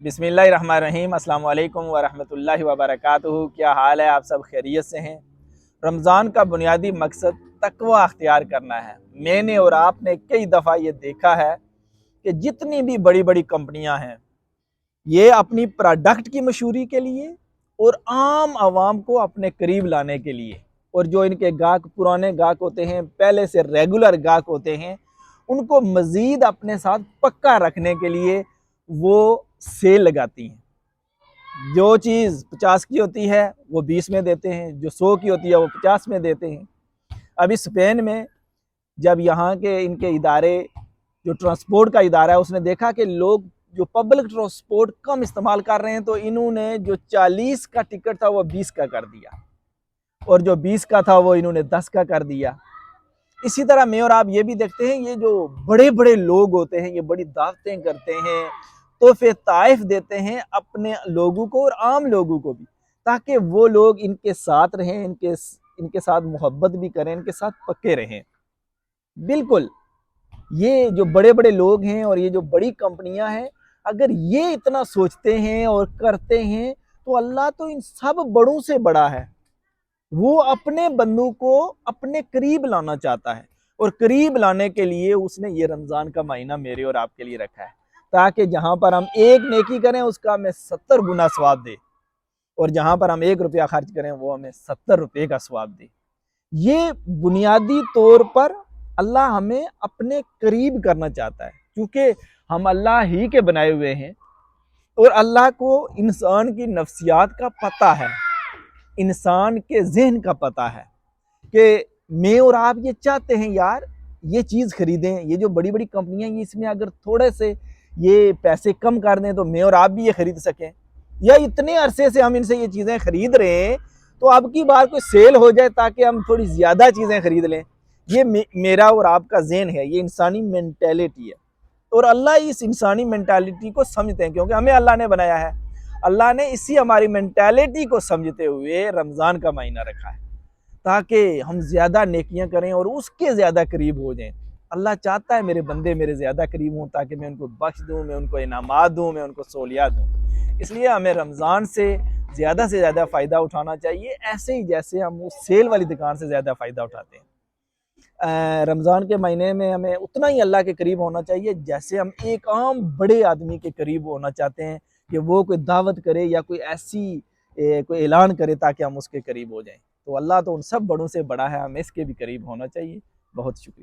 बिस्मिल्लाहिर्रहमानिर्रहीम, अस्सलाम वालेकुम वरहमतुल्लाहि वबरकातुहू। क्या हाल है? आप सब खैरियत से हैं? रमज़ान का बुनियादी मकसद तकवा अख्तियार करना है। मैंने और आपने कई दफ़ा ये देखा है कि जितनी भी बड़ी बड़ी कंपनियां हैं, ये अपनी प्रोडक्ट की मशहूरी के लिए और आम आवाम को अपने करीब लाने के लिए, और जो इनके गाहक पुराने गाहक होते हैं, पहले से रेगुलर गाहक होते हैं, उनको मज़ीद अपने साथ पक्का रखने के लिए वो सेल लगाती हैं। जो चीज़ 50 की होती है वो 20 में देते हैं, जो 100 की होती है वो 50 में देते हैं। अभी स्पेन में जब यहाँ के इनके इदारे, जो ट्रांसपोर्ट का इदारा है, उसने देखा कि लोग जो पब्लिक ट्रांसपोर्ट कम इस्तेमाल कर रहे हैं, तो इन्होंने जो 40 का टिकट था वो 20 का कर दिया, और जो 20 का था वो इन्होंने 10 का कर दिया। इसी तरह मैं और आप ये भी देखते हैं, ये जो बड़े बड़े लोग होते हैं, ये बड़ी दावतें करते हैं, तोहफे ताइफ देते हैं अपने लोगों को और आम लोगों को भी, ताकि वो लोग इनके साथ रहें, इनके साथ मोहब्बत भी करें, इनके साथ पक्के रहें। बिल्कुल, ये जो बड़े बड़े लोग हैं और ये जो बड़ी कंपनियां हैं, अगर ये इतना सोचते हैं और करते हैं, तो अल्लाह तो इन सब बड़ों से बड़ा है। वो अपने बंदों को अपने करीब लाना चाहता है, और करीब लाने के लिए उसने ये रमज़ान का महीना मेरे और आपके लिए रखा है, ताकि जहाँ पर हम एक नेकी करें उसका हमें 70 गुना सवाब दे, और जहाँ पर हम 1 रुपया खर्च करें वो हमें 70 रुपये का सवाब दे। ये बुनियादी तौर पर अल्लाह हमें अपने करीब करना चाहता है, क्योंकि हम अल्लाह ही के बनाए हुए हैं, और अल्लाह को इंसान की नफ्सियात का पता है, इंसान के जहन का पता है कि मैं और आप ये चाहते हैं यार ये चीज़ खरीदें। ये जो बड़ी बड़ी कंपनियां, ये इसमें अगर थोड़े से ये पैसे कम कर दें तो मैं और आप भी ये खरीद सकें, या इतने अरसे से हम इनसे ये चीज़ें खरीद रहे हैं तो अब की बार कोई सेल हो जाए ताकि हम थोड़ी ज़्यादा चीज़ें खरीद लें। ये मेरा और आपका जहन है, ये इंसानी मेंटेलिटी है, और अल्लाह इस इंसानी मेंटालिटी को समझते हैं, क्योंकि हमें अल्लाह ने बनाया है। अल्लाह ने इसी हमारी मेंटालिटी को समझते हुए रमज़ान का महीना रखा है, ताकि हम ज़्यादा नेकियां करें और उसके ज़्यादा करीब हो जाएं। अल्लाह चाहता है मेरे बंदे मेरे ज़्यादा करीब हों, ताकि मैं उनको बख्श दूँ, मैं उनको इनामात दूँ, मैं उनको सहूलियात दूँ। इसलिए हमें रमज़ान से ज़्यादा फ़ायदा उठाना चाहिए, ऐसे ही जैसे हम उस सेल वाली दुकान से ज़्यादा फ़ायदा उठाते हैं। रमज़ान के महीने में हमें उतना ही अल्लाह के करीब होना चाहिए जैसे हम एक आम बड़े आदमी के करीब होना चाहते हैं, कि वो कोई दावत करे या कोई ऐसी कोई ऐलान करे ताकि हम उसके करीब हो जाएं। तो अल्लाह तो उन सब बड़ों से बड़ा है, हमें इसके भी करीब होना चाहिए। बहुत शुक्रिया।